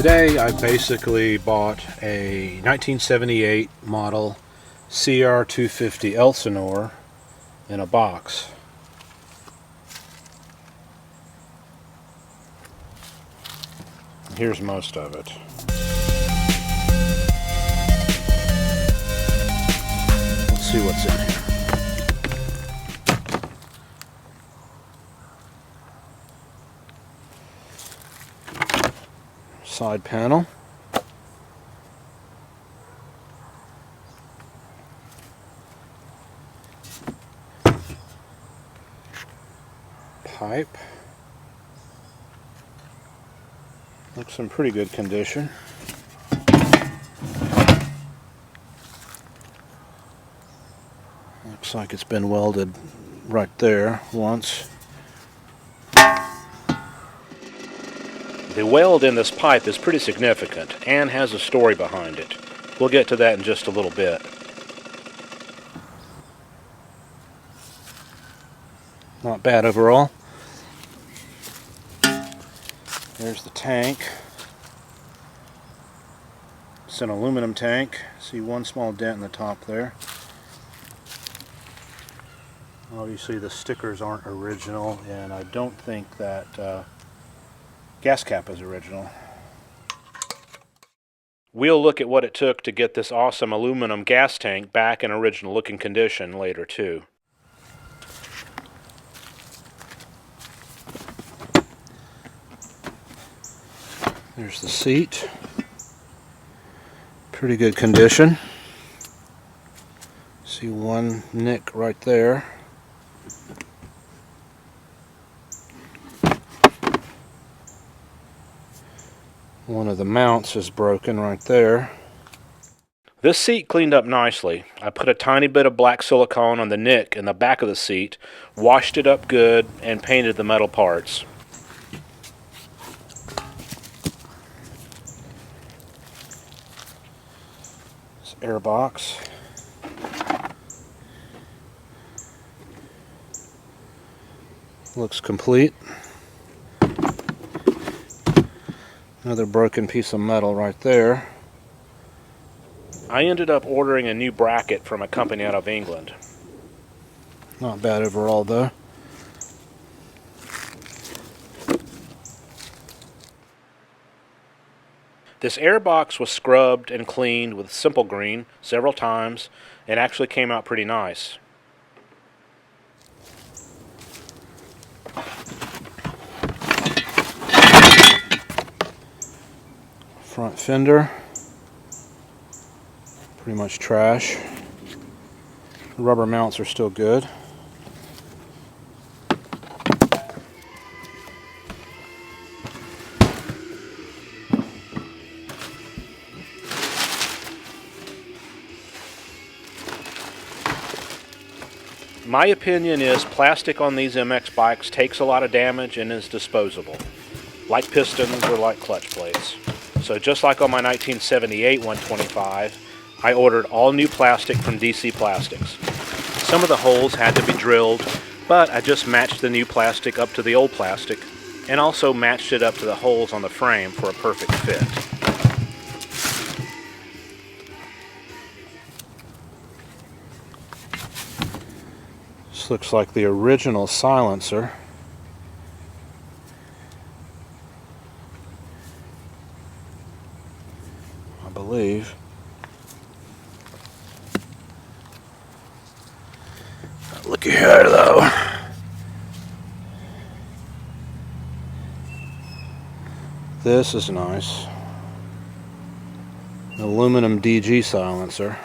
Today I basically bought a 1978 model CR250 Elsinore in a box. Here's most of it. Let's see what's in here. Side panel. Pipe. Looks in pretty good condition. Looks like it's been welded right there once. The weld in this pipe is pretty significant and has a story behind it. We'll get to that in just a little bit. Not bad overall. There's the tank. It's an aluminum tank. See one small dent in the top there. Obviously the stickers aren't original, and I don't think that gas cap is original. We'll look at what it took to get this awesome aluminum gas tank back in original looking condition later too. There's the seat. Pretty good condition. See one nick right there. One of the mounts is broken right there. This seat cleaned up nicely. I put a tiny bit of black silicone on the nick in the back of the seat, washed it up good, and painted the metal parts. This air box. Looks complete. Another broken piece of metal right there. I ended up ordering a new bracket from a company out of England. Not bad overall though. This air box was scrubbed and cleaned with Simple Green several times and actually came out pretty nice. Front fender, pretty much trash. The rubber mounts are still good. My opinion is plastic on these MX bikes takes a lot of damage and is disposable, like pistons or like clutch plates. So just like on my 1978 125, I ordered all new plastic from DC Plastics. Some of the holes had to be drilled, but I just matched the new plastic up to the old plastic and also matched it up to the holes on the frame for a perfect fit. This looks like the original silencer. I believe. Looky here though. This is nice. An aluminum DG silencer.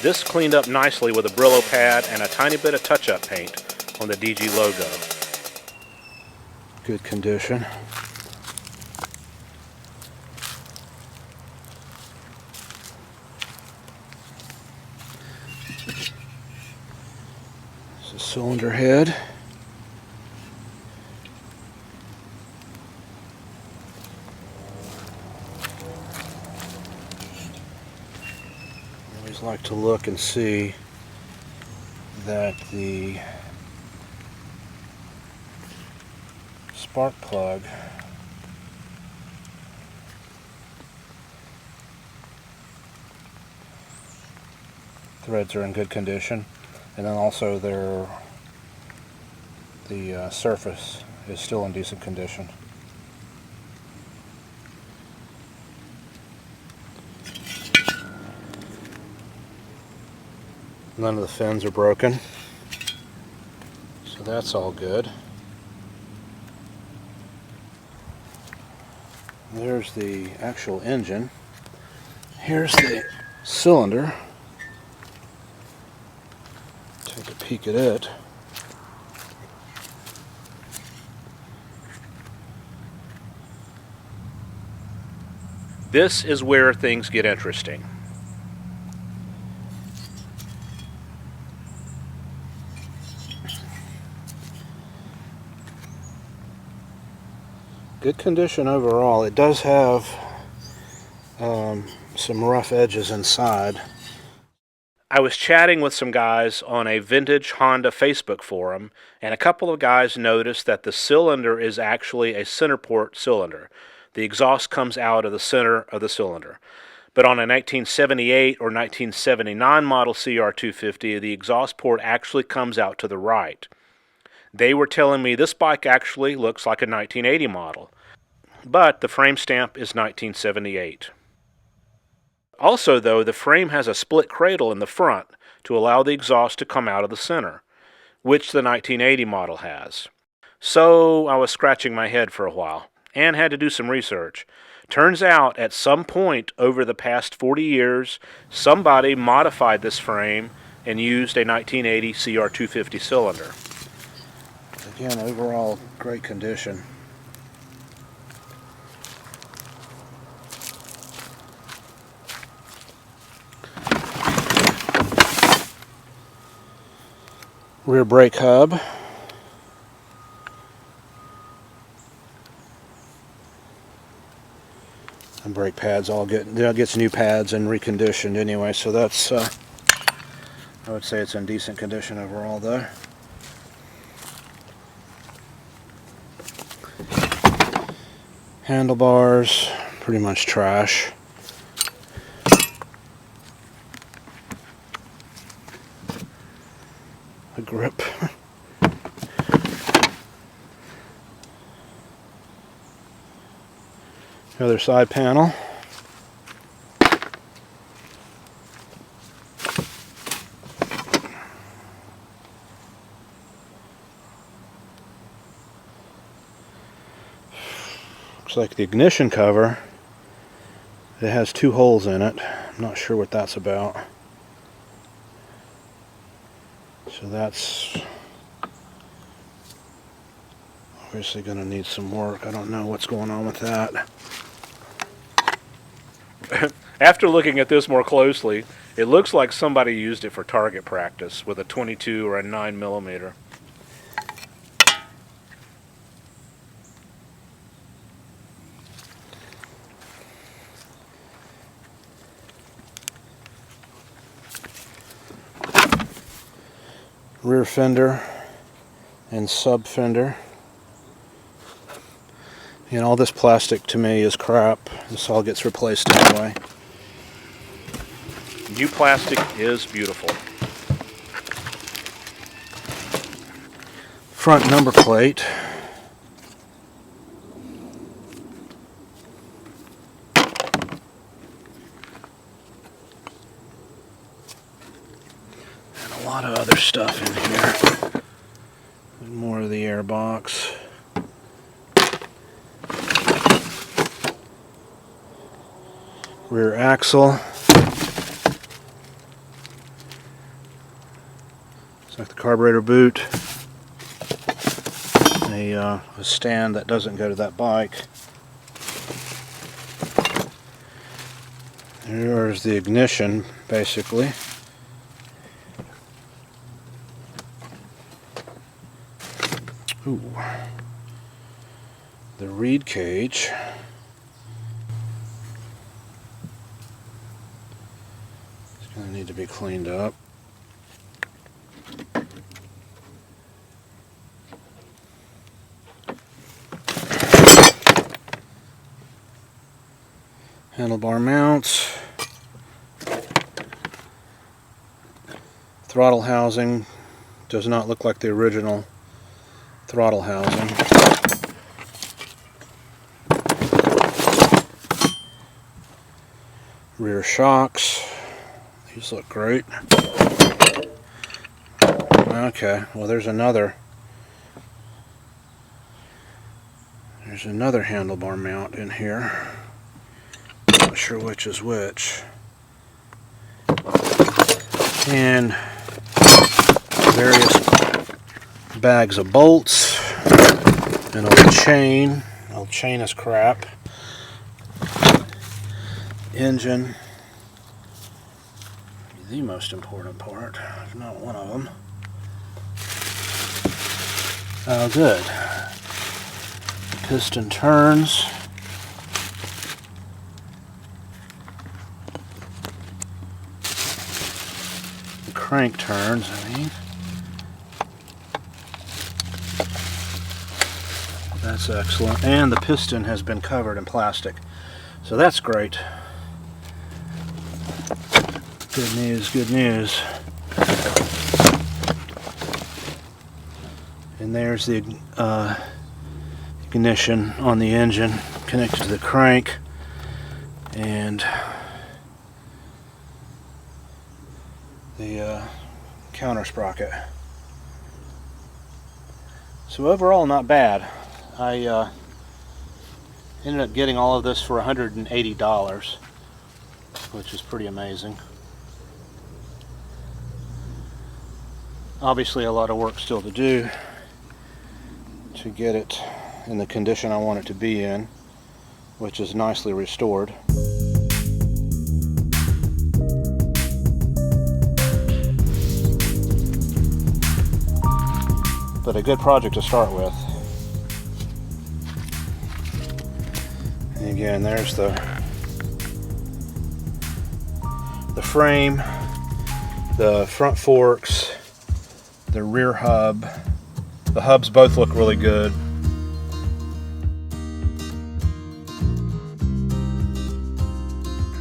This cleaned up nicely with a Brillo pad and a tiny bit of touch-up paint on the DG logo. Good condition. This is cylinder head. I always like to look and see that the spark plug threads are in good condition, and then also the surface is still in decent condition. None of the fins are broken, so that's all good. There's the actual engine. Here's the cylinder. Take a peek at it. This is where things get interesting. Good condition overall. It does have some rough edges inside. I was chatting with some guys on a vintage Honda Facebook forum, and a couple of guys noticed that the cylinder is actually a center port cylinder. The exhaust comes out of the center of the cylinder. But on a 1978 or 1979 model CR250, the exhaust port actually comes out to the right. They were telling me this bike actually looks like a 1980 model, but the frame stamp is 1978. Also, though, the frame has a split cradle in the front to allow the exhaust to come out of the center, which the 1980 model has. So I was scratching my head for a while and had to do some research. Turns out, at some point over the past 40 years, somebody modified this frame and used a 1980 CR250 cylinder. Again, overall, great condition. Rear brake hub. And brake pads all gets new pads and reconditioned anyway, so that's I would say it's in decent condition overall though. Handlebars, pretty much trash. The grip. Other side panel. Looks like the ignition cover, it has 2 holes in it. I'm not sure what that's about. So that's obviously going to need some work. I don't know what's going on with that. After looking at this more closely, it looks like somebody used it for target practice with a 22 or a 9mm. Rear fender and sub fender. And all this plastic to me is crap. This all gets replaced anyway. New plastic is beautiful. Front number plate. And a lot of other stuff in here. More of the air box. Rear axle. It's like the carburetor boot. A stand that doesn't go to that bike. There's the ignition, basically. Ooh. The reed cage. It's going to need to be cleaned up. Handlebar mounts. Throttle housing does not look like the original throttle housing. Rear shocks. These look great. Okay, well there's another handlebar mount in here. Not sure which is which. And various bags of bolts. An old chain. Old chain is crap. Engine. The most important part. If not one of them. Oh, good. The piston turns. The crank turns, I mean. That's excellent. And the piston has been covered in plastic. So that's great. Good news, good news. And there's the ignition on the engine connected to the crank. And the counter sprocket. So overall, not bad. I ended up getting all of this for $180, which is pretty amazing. Obviously a lot of work still to do to get it in the condition I want it to be in, which is nicely restored. But a good project to start with. And again, there's the frame, the front forks, the rear hub. The hubs both look really good.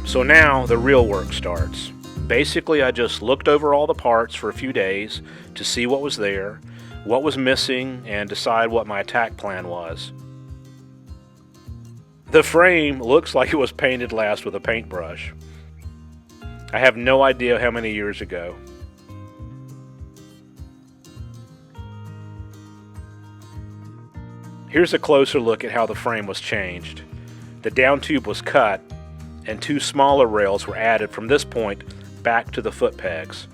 So now the real work starts. Basically, I just looked over all the parts for a few days to see what was there, what was missing, and decide what my attack plan was. The frame looks like it was painted last with a paintbrush. I have no idea how many years ago. Here's a closer look at how the frame was changed. The down tube was cut, and two smaller rails were added from this point back to the foot pegs.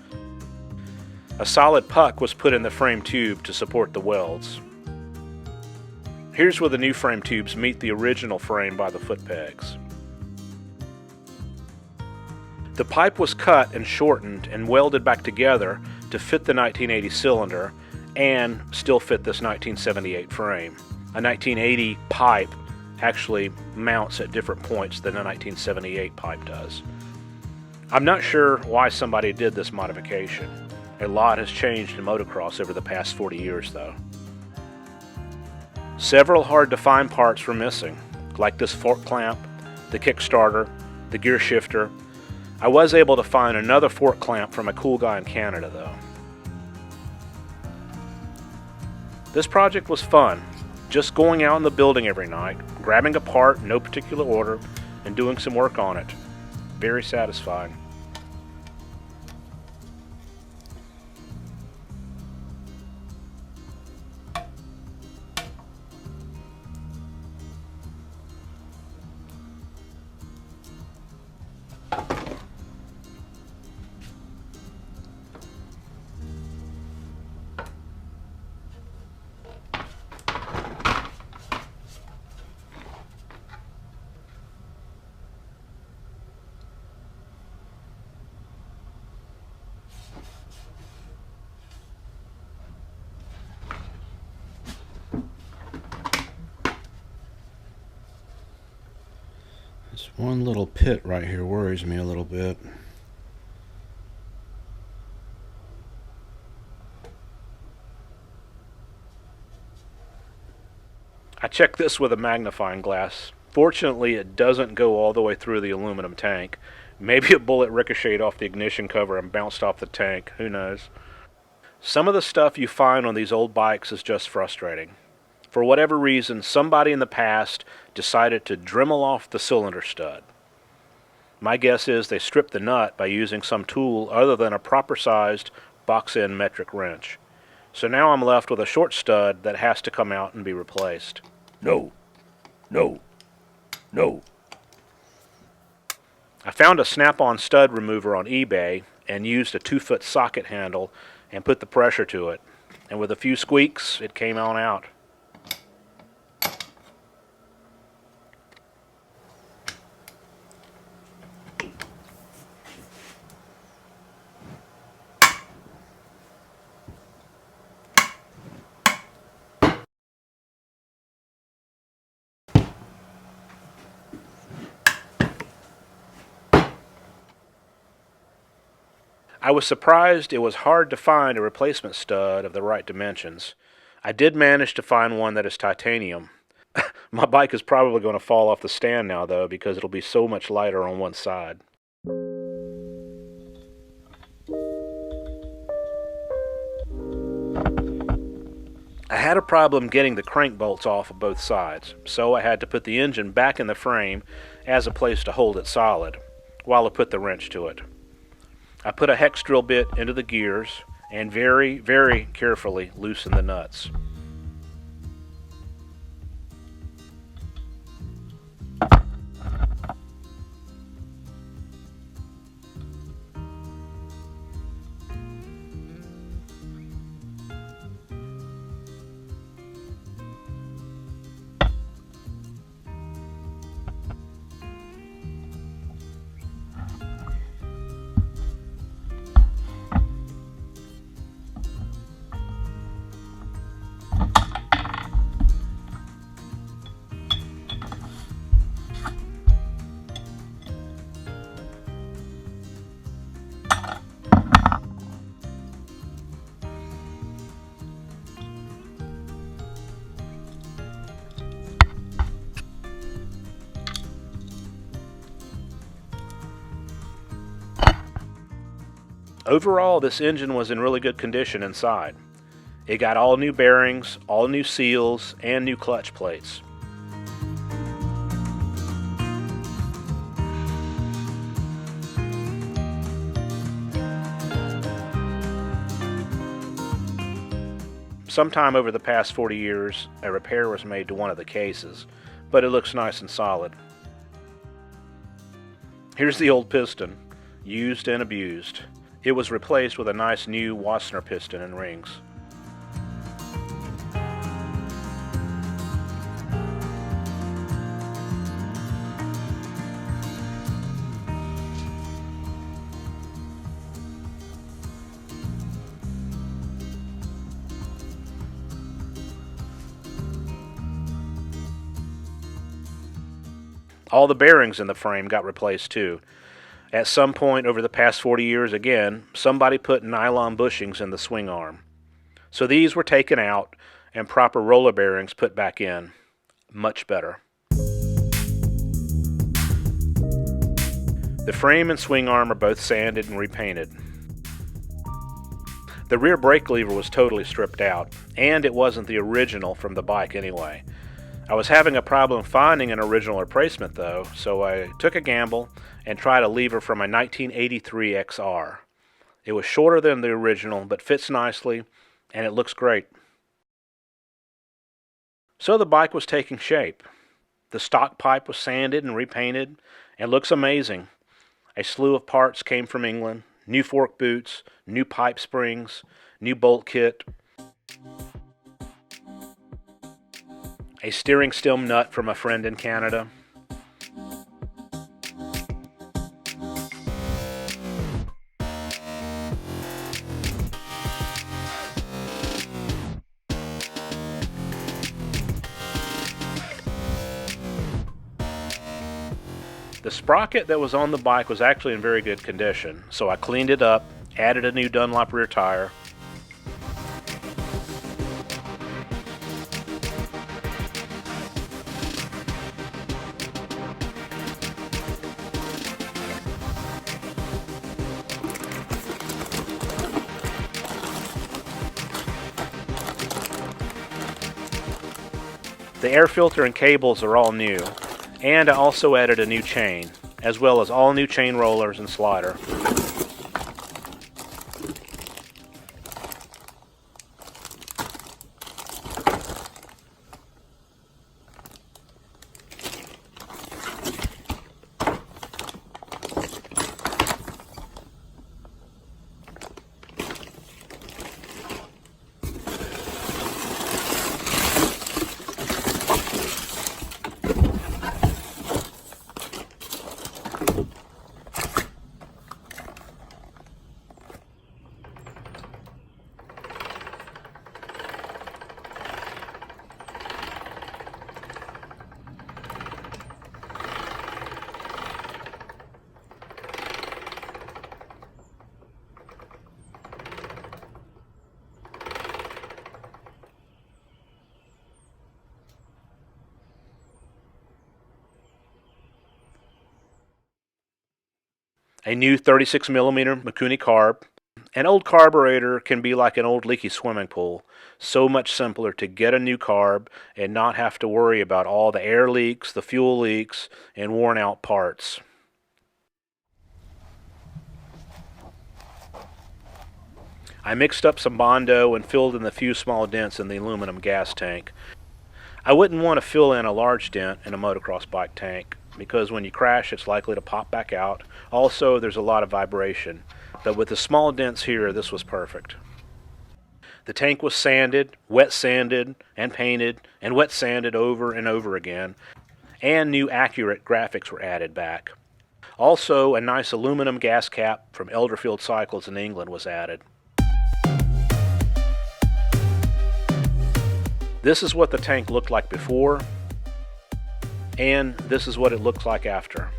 A solid puck was put in the frame tube to support the welds. Here's where the new frame tubes meet the original frame by the foot pegs. The pipe was cut and shortened and welded back together to fit the 1980 cylinder and still fit this 1978 frame. A 1980 pipe actually mounts at different points than a 1978 pipe does. I'm not sure why somebody did this modification. A lot has changed in motocross over the past 40 years though. Several hard to find parts were missing, like this fork clamp, the kickstarter, the gear shifter. I was able to find another fork clamp from a cool guy in Canada though. This project was fun, just going out in the building every night, grabbing a part in no particular order, and doing some work on it. Very satisfying. This one little pit right here worries me a little bit. I checked this with a magnifying glass Fortunately, it doesn't go all the way through the aluminum tank. Maybe a bullet ricocheted off the ignition cover and bounced off the tank. Who knows? Some of the stuff you find on these old bikes is just frustrating. For whatever reason, somebody in the past decided to Dremel off the cylinder stud. My guess is they stripped the nut by using some tool other than a proper-sized box-end metric wrench. So now I'm left with a short stud that has to come out and be replaced. No. No. No. I found a snap-on stud remover on eBay and used a 2-foot socket handle and put the pressure to it. And with a few squeaks, it came on out. I was surprised it was hard to find a replacement stud of the right dimensions. I did manage to find one that is titanium. My bike is probably going to fall off the stand now, though, because it'll be so much lighter on one side. I had a problem getting the crank bolts off of both sides, so I had to put the engine back in the frame as a place to hold it solid, while I put the wrench to it. I put a hex drill bit into the gears and very, very carefully loosened the nuts. Overall, this engine was in really good condition inside. It got all new bearings, all new seals, and new clutch plates. Sometime over the past 40 years, a repair was made to one of the cases, but it looks nice and solid. Here's the old piston, used and abused. It was replaced with a nice new Wassenaar piston and rings. All the bearings in the frame got replaced too. At some point over the past 40 years again, somebody put nylon bushings in the swing arm. So these were taken out and proper roller bearings put back in. Much better. The frame and swing arm are both sanded and repainted. The rear brake lever was totally stripped out, and it wasn't the original from the bike anyway. I was having a problem finding an original replacement though, so I took a gamble and tried a lever from a 1983 XR. It was shorter than the original, but fits nicely, and it looks great. So the bike was taking shape. The stock pipe was sanded and repainted, and looks amazing. A slew of parts came from England, new fork boots, new pipe springs, new bolt kit, a steering stem nut from a friend in Canada, the sprocket that was on the bike was actually in very good condition, so I cleaned it up, added a new Dunlop rear tire, The air filter and cables are all new, and I also added a new chain, as well as all new chain rollers and slider. A new 36mm Mikuni carb. An old carburetor can be like an old leaky swimming pool. So much simpler to get a new carb and not have to worry about all the air leaks, the fuel leaks, and worn out parts. I mixed up some Bondo and filled in the few small dents in the aluminum gas tank. I wouldn't want to fill in a large dent in a motocross bike tank, because when you crash it's likely to pop back out. Also, there's a lot of vibration. But with the small dents here, this was perfect. The tank was sanded, wet sanded, and painted, and wet sanded over and over again, and new accurate graphics were added back. Also, a nice aluminum gas cap from Elderfield Cycles in England was added. This is what the tank looked like before, and this is what it looks like after.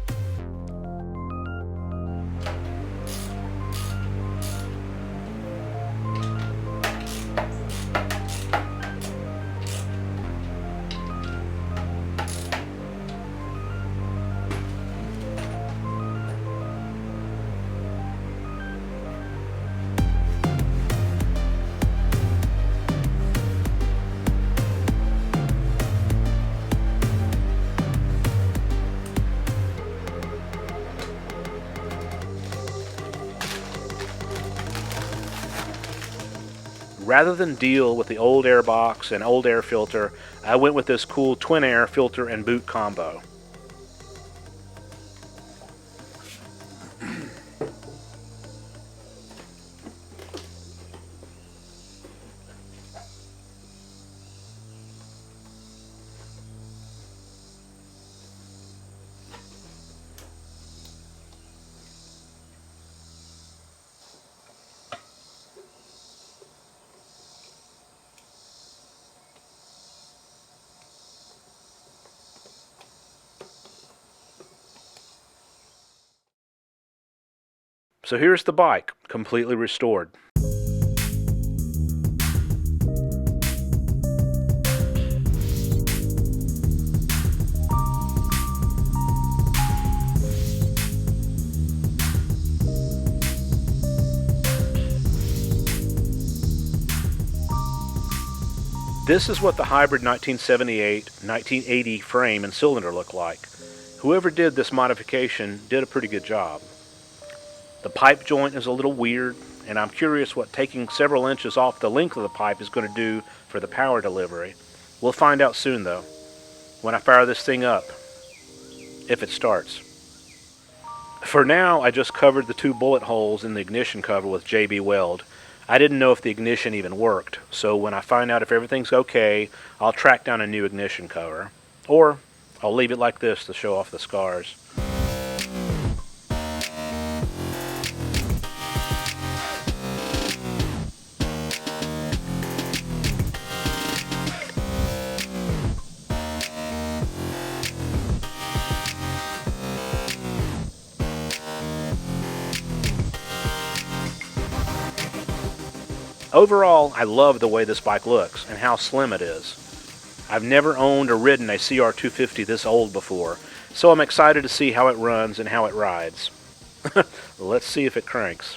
Rather than deal with the old air box and old air filter, I went with this cool twin air filter and boot combo. So here's the bike, completely restored. This is what the hybrid 1978-1980 frame and cylinder look like. Whoever did this modification did a pretty good job. The pipe joint is a little weird, and I'm curious what taking several inches off the length of the pipe is going to do for the power delivery. We'll find out soon though, when I fire this thing up, if it starts. For now, I just covered the 2 bullet holes in the ignition cover with JB Weld. I didn't know if the ignition even worked, so when I find out if everything's okay, I'll track down a new ignition cover. Or I'll leave it like this to show off the scars. Overall, I love the way this bike looks and how slim it is. I've never owned or ridden a CR250 this old before, so I'm excited to see how it runs and how it rides. Let's see if it cranks.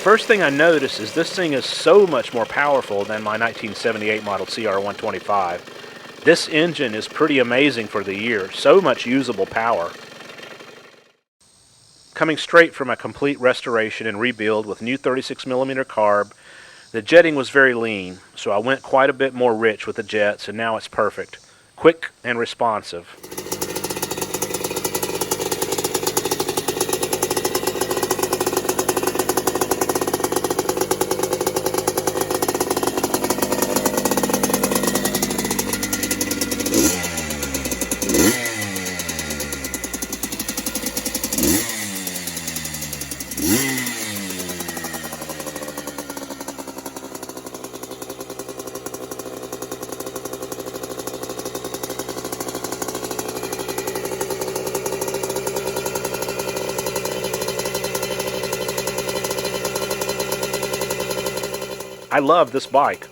first thing I noticed is this thing is so much more powerful than my 1978 model CR125. This engine is pretty amazing for the year, so much usable power. Coming straight from a complete restoration and rebuild with new 36mm carb, the jetting was very lean, so I went quite a bit more rich with the jets, and now it's perfect. Quick and responsive. I love this bike.